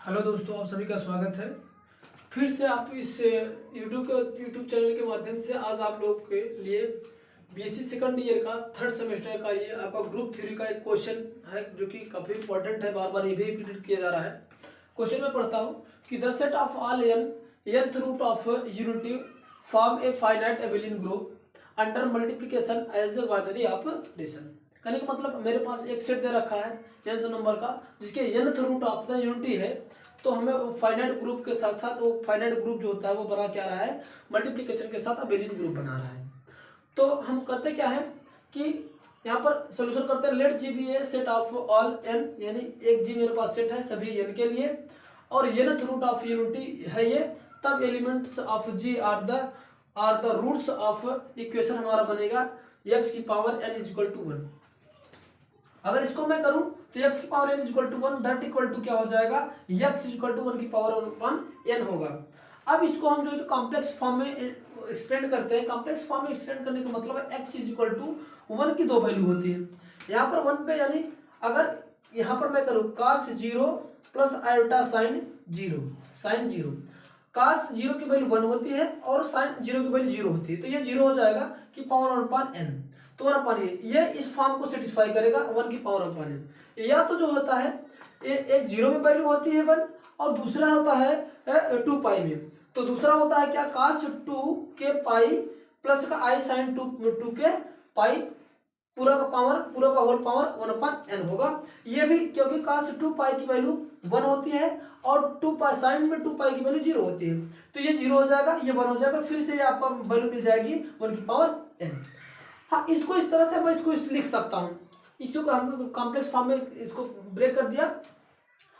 Hello दोस्तों, आप सभी का स्वागत है। फिर से आप इस यूट्यूब चैनल के माध्यम से आज आप लोग के लिए बीएससी सेकंड ईयर का थर्ड सेमेस्टर का ये आपका ग्रुप थ्योरी का एक क्वेश्चन है जो कि काफ़ी इंपॉर्टेंट है, बार बार ये भी रिपीट किया जा रहा है। क्वेश्चन में पढ़ता हूँ कि the set of all nth root of unity form a finite abelian group under multiplication as a binary operation. कहने का मतलब मेरे पास एक सेट दे रखा है n नंबर का जिसके nth root of the unity है, तो हमें फाइनाइट ग्रुप के साथ साथ वो फाइनाइट ग्रुप जो होता है वो बना क्या रहा है, मल्टीप्लिकेशन के साथ अबेलियन ग्रुप बना रहा है। तो हम करते क्या है कि यहाँ पर सोल्यूशन करते हैं। Let G be a set of all n, यानी एक जी मेरे पास सेट है सभी n के लिए और nth रूट ऑफ यूनिटी है ये, तब elements of g are the roots of equation हमारा बनेगा x की पावर n इक्वल टू 1। अगर इसको मैं करूं तो x की power n equal to 1 that equal to क्या हो जाएगा, x इक्वल टू 1 की पावर 1 n होगा। अब इसको हम जो है कॉम्प्लेक्स फॉर्म में एक्सटेंड करते हैं। कॉम्प्लेक्स फॉर्म में एक्सटेंड करने का मतलब है x इक्वल टू 1 की दो वैल्यू होती है। यहाँ पर 1 पे, यानी अगर यहाँ पर मैं करूँ cos 0 plus iota sign 0, cos 0 की वैल्यू 1 होती है और साइन 0 की वैल्यू 0 होती है, तो ये 0 हो जाएगा कि पावर 1/n। तो 1/n ये इस फॉर्म को सेटिस्फाई करेगा 1 की पावर 1/n। या तो जो होता है एक 0 में वैल्यू होती है 1 और दूसरा होता है 2 पाई में। तो दूसरा होता है क्या, cos 2 के पाई प्लस का i sin 2 के पाई पूरा का होल पावर 1/n होगा। ये भी क्योंकि cos 2 पाई की वैल्यू 1 होती है और 2 पाई साइन में 2 पाई की वैल्यू 0 होती है, तो ये 0 हो जाएगा, ये 1 हो जाएगा, फिर से ये आपको वैल्यू मिल जाएगी 1 की पावर n। हाँ, इसको इस तरह से मैं इसको लिख सकता हूँ। इसको हम कॉम्प्लेक्स फॉर्म में इसको ब्रेक कर दिया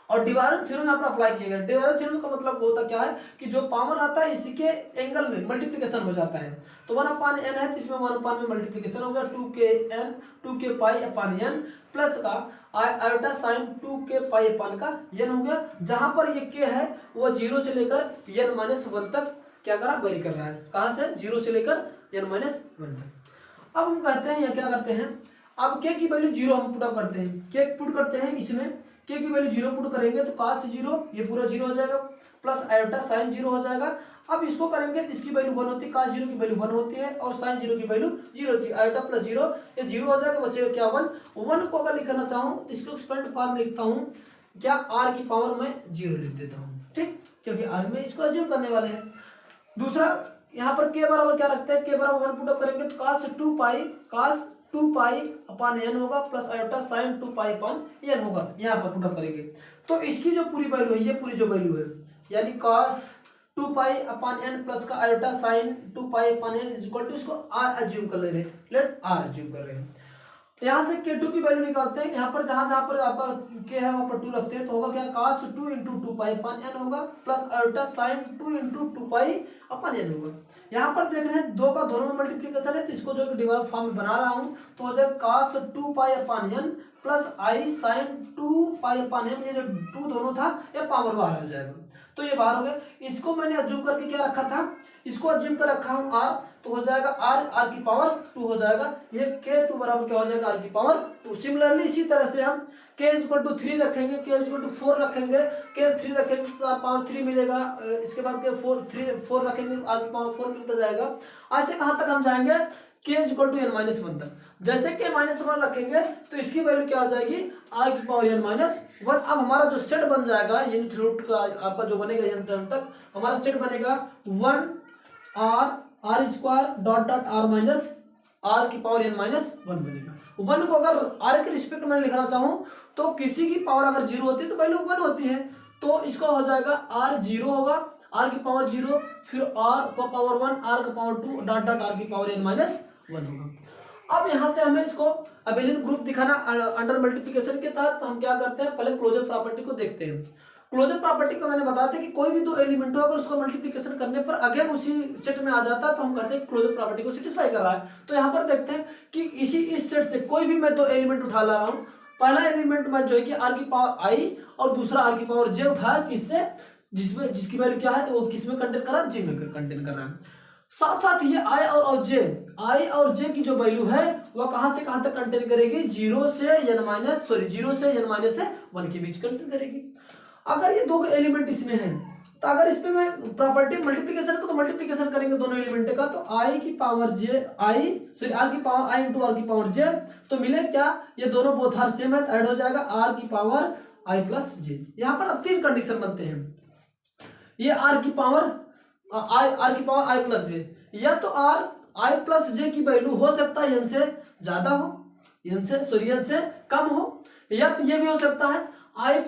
और डिवाइडर थ्योरम यहाँ पर अप्लाई किया गया। डिवाइडर थ्योरम का मतलब होता क्या है कि जो पावर आता है इसी के एंगल में मल्टीप्लिकेशन हो जाता है। तो 1/n है तो इसमें 1/n में मल्टीप्लिकेशन हो गया 2 के पाई अपन n प्लस का आयोटा साइन 2 के पाई अपन का n हो गया। जहां पर ये k है वो 0 से लेकर n-1 तक क्या करा, वेरी कर रहा है। कहां से, 0 से लेकर n-1 तक। अब हम कहते हैं या क्या करते हैं, अब k की वैल्यू 0 हम पुट करते हैं, k पुट करते हैं इसमें, k की वैल्यू 0 पुट करेंगे तो cos 0 ये पूरा 0 हो जाएगा प्लस आयोटा साइन 0 हो जाएगा। अब इसको करेंगे तो इसकी वैल्यू 1 होती है, cos 0 की वैल्यू 1 होती है और साइन 0 की वैल्यू 0 होती है। आयोटा प्लस 0 ये 0 हो जाएगा, बचेगा क्या 1 को अगर लिखना चाहूँ तो इसको एक्सपेंड फॉर्म में लिखता हूँ क्या, r की पावर में 0 लिख देता हूँ, ठीक, क्योंकि r में इसको अज्यूम करने वाले हैं। दूसरा यहाँ पर k बराबर क्या रखते हैं, k बराबर 1 पुटअप करेंगे तो cos 2 पाई अपन n होगा plus iota sine 2 pi upon n होगा, यहाँ पर पुटअप करेंगे तो इसकी जो पूरी वैल्यू है, ये पूरी जो वैल्यू है यानी cos 2 pi upon n plus का iota sine 2 pi upon n is equal to, इसको r अज्यूम कर ले रहे हैं, लेट r अज्यूम कर रहे हैं। यहाँ से k2 की वैल्यू निकालते हैं। यहाँ पर जहां पर आपका k है वहां पर 2 रखते हैं तो होगा क्या, cos 2 × 2 पाई अपन n होगा plus iota sine 2 × 2 pi upon n होगा। यहाँ पर देख रहे हैं दो का दोनों में मल्टीप्लिकेशन है तो इसको जो डिवाइड फॉर्म में बना रहा हूँ तो हो जाएगा cos 2 pi upon n plus i sin 2 pi upon n, ये जो 2 दोनों था ये पावर बाहर हो जाएगा, तो ये बाहर हो गया। इसको मैंने अज्यूम करके क्या रखा था, इसको अज्यूम कर रखा हूँ r, तो हो जाएगा r की पावर 2 हो जाएगा, ये k2 बराबर क्या हो जाएगा, r की पावर 2। सिमिलरली इसी तरह से हम k इक्वल टू 3 रखेंगे, k इक्वल टू 4 रखेंगे, k 3 रखेंगे तो r पावर 3 मिलेगा, इसके बाद k 4 रखेंगे तो r की पावर 4 मिलता जाएगा। ऐसे कहाँ तक हम जाएंगे, k इक्वल टू n-1 तक। जैसे k -1 रखेंगे तो इसकी वैल्यू क्या आ जाएगी, r की पावर n-1। अब हमारा जो सेट बन जाएगा यूनिट रूट का आपका जो बनेगा n टर्म तक, हमारा सेट बनेगा 1 r² डॉट r की पावर n-1 बनेगा। 1 को अगर r के रिस्पेक्ट में लिखना चाहूँ तो किसी की पावर अगर 0 होती है तो वैल्यू 1 होती है, तो इसका हो जाएगा r 0 होगा, r की पावर 0, फिर r का पावर 1, r का पावर 2 डॉट r की पावर n-1 होगा। अब यहाँ से हमें इसको अबेलियन ग्रुप दिखाना अंडर मल्टीप्लिकेशन के तहत, तो हम क्या करते हैं, पहले क्लोजर प्रॉपर्टी को देखते हैं। क्लोजर प्रॉपर्टी को मैंने बताया था कि कोई भी दो एलिमेंट हो अगर उसका मल्टीप्लिकेशन करने पर अगेन उसी सेट में आ जाता है तो हम कहते हैं क्लोजर प्रॉपर्टी को सेटिस्फाई कर रहा है। तो यहाँ पर देखते हैं कि इस सेट से कोई भी मैं दो एलिमेंट उठा ला रहा हूँ। पहला एलिमेंट मैं जो है कि r की पावर i और दूसरा r की पावर j उठाया, किससे, जिसकी वैल्यू क्या है तो वो किस में कंटेन कर रहा है, j में कंटेन कर रहा है। साथ साथ ये i और j की जो वैल्यू है वह कहां से कहां तक कंटेन करेगी, 0 से n-1 के बीच कंटेन करेगी। अगर ये दो एलिमेंट इसमें है तो अगर इस पे मैं प्रॉपर्टी मल्टीप्लिकेशन को तो मल्टीप्लिकेशन करेंगे दोनों एलिमेंट का, तो आई की power J I sorry R की पावर आई इंटू आर की पावर जे, तो मिले क्या, ये दोनों बोथ आर सेम है तो ऐड हो जाएगा आर की पावर आई प्लस जे। यहाँ पर अब तीन कंडीशन बनते हैं, ये आर की पावर आई प्लस जे, या तो आर आई प्लस जे की वैल्यू हो सकता है एन से ज्यादा हो, एन से कम हो, या तो ये भी हो सकता है आई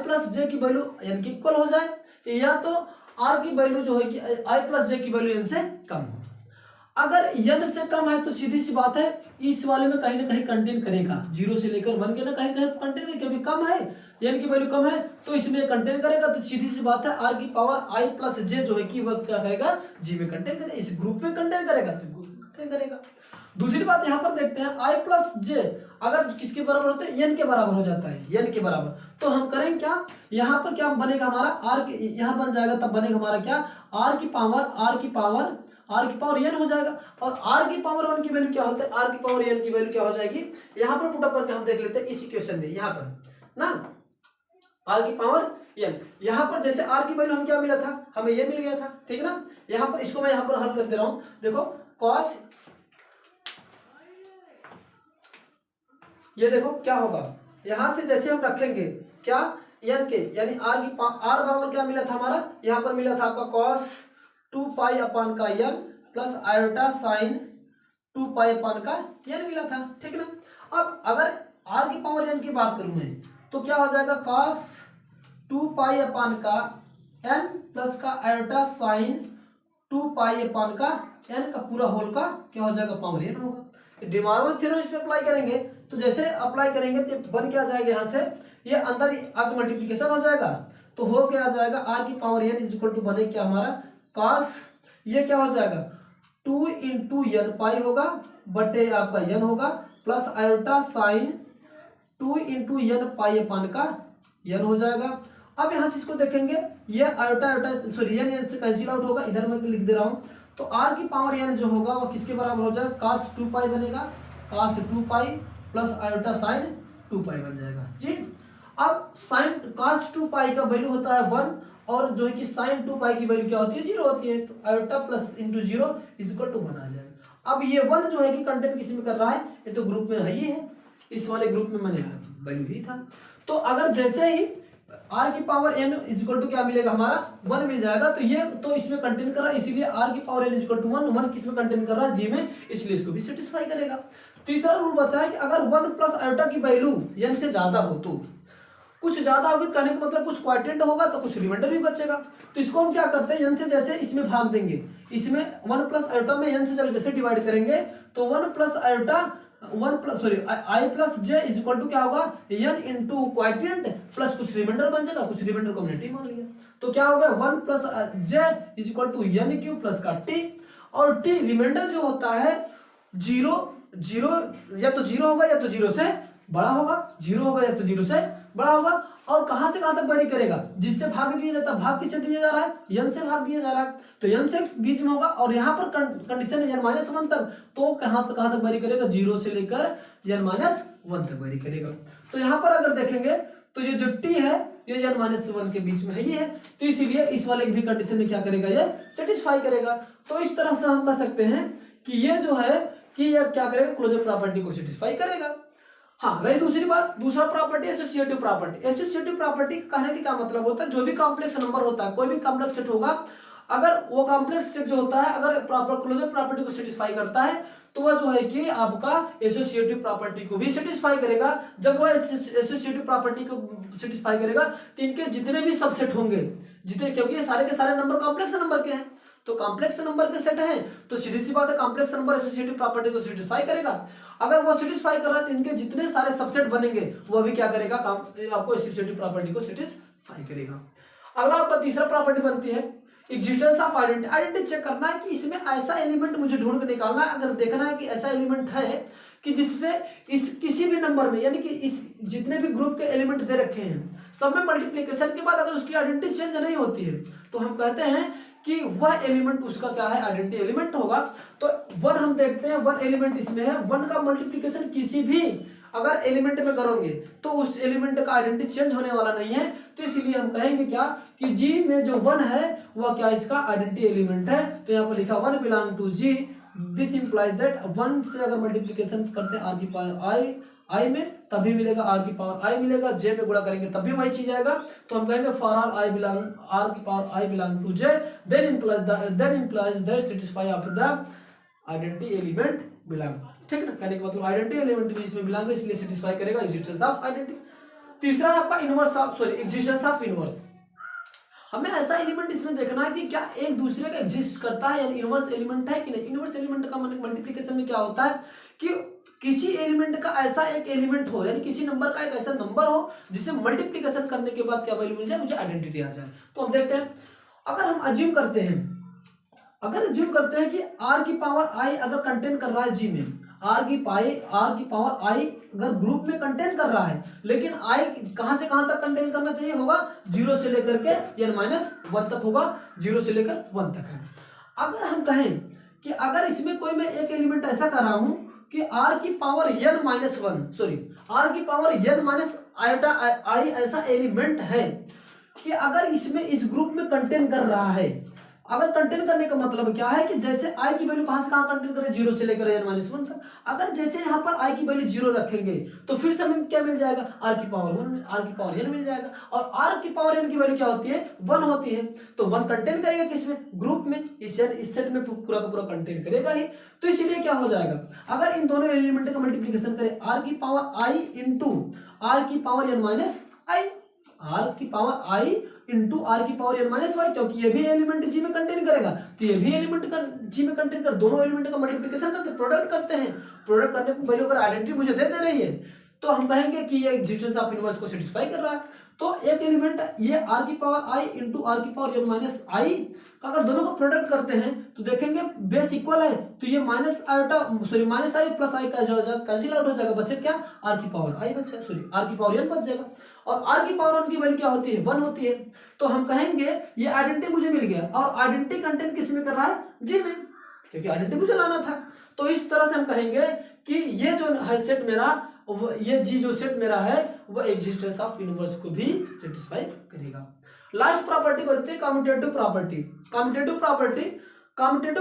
प्लस जे की वैल्यू एन के इक्वल हो जाए, या तो आर की वैल्यू जो है कि आई प्लस जे की वैल्यू एन से कम हो। अगर एन से कम है तो सीधी सी बात है इस वाले में कहीं ना कहीं कंटेन करेगा, 0 से लेकर 1 के ना कहीं कहीं कंटेन करेगा, क्योंकि कम है एन की वैल्यू कम है तो इसमें कंटेन करेगा, तो सीधी सी बात है आर की पावर आई प्लस जे जो है कि वह क्या करेगा, जी में कंटेन करेगा, इस ग्रुप में कंटेन करेगा तो ग्रुप में कंटेन करेगा। दूसरी बात यहाँ पर देखते हैं आई प्लस जे अगर किसके बराबर होते हैं, एन के बराबर हो जाता है, एन के बराबर, तो हम करेंगे क्या, यहाँ पर क्या बनेगा हमारा आर के, यहाँ बन जाएगा तब बनेगा हमारा क्या, आर की पावर एन हो जाएगा, और आर की पावर 1 की वैल्यू क्या होता है, आर की पावर एन की वैल्यू क्या हो जाएगी, यहाँ पर पुटअप करके हम देख लेते हैं इस इक्वेशन में, यहाँ पर ना आर की पावर एन, यहाँ पर जैसे आर की वैल्यू हम क्या मिला था, हमें ये मिल गया था, ठीक ना। यहाँ पर इसको मैं यहाँ पर हल कर दे रहा हूँ, देखो कॉस, ये देखो क्या होगा, यहां से जैसे हम रखेंगे क्या एन के, यानी आर बराबर क्या मिला था हमारा, यहां पर मिला था आपका कॉस 2 पाई अपान का एन प्लस आयोटा साइन 2 पाई अपान का एन मिला था, ठीक ना। अब अगर आर की पावर एन की बात करूं मैं तो क्या हो जाएगा, कॉस 2 पाई अपान का एन प्लस का आयोटा साइन 2 पाई अपान का एन का पूरा होल का क्या हो जाएगा, पावर एन होगा। डिमॉर्गन थ्योरम इसमें अप्लाई करेंगे तो जैसे अप्लाई करेंगे तो बन क्या जाएगा, यहाँ से ये अंदर आगे मल्टीप्लिकेशन हो जाएगा, तो हो क्या आ जाएगा आर की power N is equal to बने क्या हमारा कॉस, ये क्या हो जाएगा 2 इंटू एन पाई होगा बटे आपका एन होगा plus iota sine 2 into n pi upon का एन हो जाएगा। अब यहाँ से इसको देखेंगे, ये आयोटा सॉरी एन से कैंसिल आउट होगा, इधर मैं लिख दे रहा हूँ, तो आर की पावर एन जो होगा वो किसके बराबर हो जाएगा, cos 2 पाई बनेगा, cos 2 pi plus iota sine 2 पाई बन जाएगा जी। अब साइन cos 2 पाई का वैल्यू होता है 1, और जो है कि साइन 2 पाई की वैल्यू क्या होती है, 0 होती है, तो iota plus into 0 is equal to 1 आ जाएगा। अब ये 1 जो है कि कंटेंट किसी में कर रहा है, ये तो ग्रुप में है ही है, इस वाले ग्रुप में मैंने वैल्यू ही था, तो अगर जैसे ही आर की power N is equal to क्या मिलेगा हमारा 1 मिल जाएगा, तो ये तो इसमें कंटेन कर रहा है, इसीलिए आर की power N is equal to 1 किस में कंटेन कर रहा है, जी में, इसलिए इसको भी सेटिस्फाई करेगा। तीसरा रूल बचा है कि अगर 1 प्लस आयोटा की वैल्यू एन से ज्यादा हो, तो कुछ ज्यादा होगी कहने का मतलब कुछ क्वाड्रेंट होगा तो कुछ रिमाइंडर भी बचेगा, तो इसको हम क्या करते हैं एन से जैसे इसमें भाग देंगे, इसमें 1 प्लस आयोटा में एन से जब जैसे डिवाइड करेंगे तो 1 plus iota I plus J is equal to क्या होगा एन इंटू क्वाड्रेंट प्लस कुछ रिमाइंडर बन जाएगा, कुछ रिमाइंडर को हमने टी मान लिया, तो क्या होगा 1 plus J is equal to N Q plus का टी, और टी रिमाइंडर जो होता है 0 या तो 0 होगा या तो 0 से बड़ा होगा, 0 होगा या तो 0 से बड़ा होगा, और कहां से कहां तक वेरी करेगा, जिससे भाग दिया जाता है, भाग किससे दिया जा रहा है, एन से भाग दिया जा रहा है, तो एन से बीच में होगा, और यहाँ पर कंडीशन है n-1 तक, तो कहां तक वेरी करेगा, 0 से लेकर n-1 तक वेरी करेगा। तो यहाँ पर अगर देखेंगे तो ये जो t है ये n-1 के बीच में है, ये है, तो इसीलिए इस वाले भी कंडीशन में क्या करेगा, ये सेटिस्फाई करेगा। तो इस तरह से हम कह सकते हैं कि ये जो है कि ये क्या करेगा, क्लोजर प्रॉपर्टी को सेटिस्फाई करेगा। हाँ, रही दूसरी बात, दूसरा property associative property. Associative property कहने का क्या मतलब होता है, जो भी कॉम्प्लेक्स नंबर होता है, कोई भी कॉम्प्लेक्स सेट होगा, अगर वो कॉम्प्लेक्स सेट जो होता है अगर प्रॉपर क्लोजर प्रॉपर्टी को सेटिस्फाई करता है तो वह जो है कि आपका एसोसिएटिव प्रॉपर्टी को भी सेटिस्फाई करेगा। जब वह एसोसिएटिव प्रॉपर्टी को सेटिस्फाई करेगा तो इनके जितने भी सबसेट होंगे, जितने, क्योंकि ये सारे के सारे नंबर कॉम्प्लेक्स नंबर के हैं, तो कॉम्प्लेक्स नंबर के सेट हैं, तो सीधी सी बात है कॉम्प्लेक्स नंबर एसोसिएटिव प्रॉपर्टी को सेटिस्फाई करेगा। अगर वो सेटिस्फाई कर रहा है तो इनके जितने सारे सबसेट बनेंगे वो भी क्या करेगा, आपको एसोसिएटिव प्रॉपर्टी को सेटिस्फाई करेगा। अगला आपका तीसरा प्रॉपर्टी बनती है existence of identity. Identity check करना है कि इसमें ऐसा एलिमेंट मुझे ढूंढ के निकालना है, अगर देखना है कि ऐसा एलिमेंट है कि जिससे इस किसी भी नंबर में, यानी कि इस जितने भी ग्रुप के एलिमेंट दे रखे हैं सब में मल्टीप्लिकेशन के बाद अगर उसकी आइडेंटिटी चेंज नहीं होती है तो हम कहते हैं कि वह एलिमेंट उसका क्या है, आइडेंटिटी एलिमेंट होगा। तो 1 हम देखते हैं, 1 एलिमेंट इसमें है, 1 का मल्टीप्लिकेशन किसी भी अगर एलिमेंट में करोगे तो उस एलिमेंट का आइडेंटिटी चेंज होने वाला नहीं है, तो इसलिए हम कहेंगे क्या कि जी में जो 1 है वह क्या इसका आइडेंटिटी एलिमेंट है। तो यहाँ पर लिखा 1 belong to G, this implies that 1 से अगर मल्टीप्लीकेशन करते हैं आर की पावर आई में तभी मिलेगा, आर की पावर आई मिलेगा, जे में गुणा करेंगे तब भी वही चीज आएगा। तो हम कहेंगे for all i belong R की power i belong to J, then implies that satisfy of the identity element belong. ठीक है ना, कहने का मतलब आइडेंटिटी एलिमेंट भी इसमें बिलोंग है, इसलिए सेटिस्फाई करेगा एग्जिस्टेंस ऑफ आइडेंटिटी। तीसरा है आपका inverse of existence of inverse. हमें ऐसा एलिमेंट इसमें देखना है कि क्या एक दूसरे का एग्जिस्ट करता है, यानी इनवर्स एलिमेंट है कि नहीं। इनवर्स एलिमेंट का मल्टीप्लिकेशन में क्या होता है कि किसी एलिमेंट का ऐसा एक एलिमेंट हो, यानी किसी नंबर का एक ऐसा नंबर हो जिसे मल्टीप्लिकेशन करने के बाद क्या वैल्यू मिल जाए, मुझे आइडेंटिटी आ जाए। तो हम देखते हैं, अगर हम अज्यूम करते हैं कि आर की पावर आई अगर कंटेन कर रहा है जी में, आर की पावर आई अगर ग्रुप में कंटेन कर रहा है, लेकिन आई कहां से कहां तक कंटेन करना चाहिए होगा, 0 से लेकर के n-1 तक होगा, 0 से लेकर 1 तक है। अगर हम कहें कि अगर इसमें कोई मैं एक एलिमेंट ऐसा कर रहा हूं कि आर की पावर आर की पावर n-i ऐसा एलिमेंट है कि अगर इसमें इस ग्रुप में कंटेन कर रहा है, अगर कंटेन करने का मतलब क्या है कि जैसे आई की वैल्यू कहां से कहां कंटेन करें, 0 से लेकर n-1 तक। अगर जैसे यहाँ पर आई की वैल्यू 0 रखेंगे तो फिर से हमें क्या मिल जाएगा, आर की पावर n मिल जाएगा, और आर की पावर n की वैल्यू क्या होती है, 1 होती है। तो 1 कंटेन करेगा किसमें, ग्रुप में, इस सेट में पूरा का पूरा कंटेन करेगा ही। तो इसीलिए क्या हो जाएगा, अगर इन दोनों एलिमेंट का मल्टीप्लिकेशन करें आर की पावर आई इंटू आर की पावर n-i, आर की पावर आई इंटू आर की पावर n-y, क्योंकि ये भी एलिमेंट जी में कंटेन करेगा, तो ये भी एलिमेंट का जी में कंटेन कर, दोनों एलिमेंट का मल्टीप्लिकेशन करते, प्रोडक्ट करते हैं। प्रोडक्ट करने की वैल्यू अगर आइडेंटिटी मुझे दे रही है तो हम कहेंगे कि ये एग्जिस्टेंस ऑफ इनवर्स को सेटिस्फाई कर रहा है। तो एक एलिमेंट ये आर की पावर आई इंटू आर की पावर n-i का अगर दोनों का प्रोडक्ट करते हैं तो देखेंगे बेस इक्वल है, तो ये माइनस आई प्लस आई का कैंसिल आउट हो जाएगा, बचे क्या, आर की पावर आई बच जाएगा, आर की पावर n बच जाएगा, और आर की पावर n की वैल्यू क्या होती है, 1 होती है। तो हम कहेंगे ये आइडेंटिटी मुझे मिल गया, और आइडेंटिटी कंटेंट किस में कर रहा है, जी में, क्योंकि आइडेंटिटी मुझे लाना था। तो इस तरह से हम कहेंगे कि ये जो है सेट मेरा, ये जी जो सेट मेरा है वो एग्जिस्टेंस ऑफ इनवर्स को भी सेटिस्फाई करेगा। लास्ट प्रॉपर्टी बचती है कम्यूटेटिव प्रॉपर्टी। कम्यूटेटिव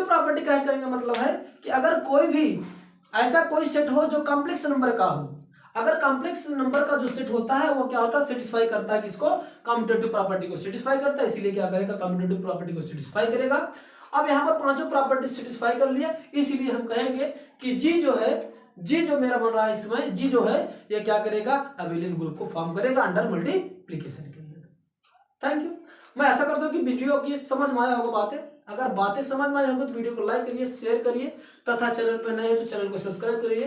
प्रॉपर्टी क्या करेंगे, मतलब है कि अगर कोई भी ऐसा कोई सेट हो जो कॉम्प्लेक्स नंबर का हो, अगर कॉम्प्लेक्स नंबर का जो सेट होता है वो क्या होता है, सेटिस्फाई करता है किसको, कम्यूटेटिव प्रॉपर्टी को सेटिस्फाई करता है, इसीलिए क्या करेगा, कम्यूटेटिव प्रॉपर्टी को सेटिस्फाई करेगा। अब यहाँ पर पांचों प्रॉपर्टी सेटिस्फाई कर लिया, इसीलिए हम कहेंगे कि जी जो मेरा बन रहा है इसमें, जी जो है ये क्या करेगा, अबेलियन ग्रुप को फॉर्म करेगा अंडर मल्टीप्लिकेशन के लिए। Thank you. मैं ऐसा करता हूँ कि वीडियो की समझ में आया होगा बातें, अगर बातें समझ में आई होगी तो वीडियो को लाइक करिए, शेयर करिए, तथा चैनल पर नए हैं तो चैनल को सब्सक्राइब करिए।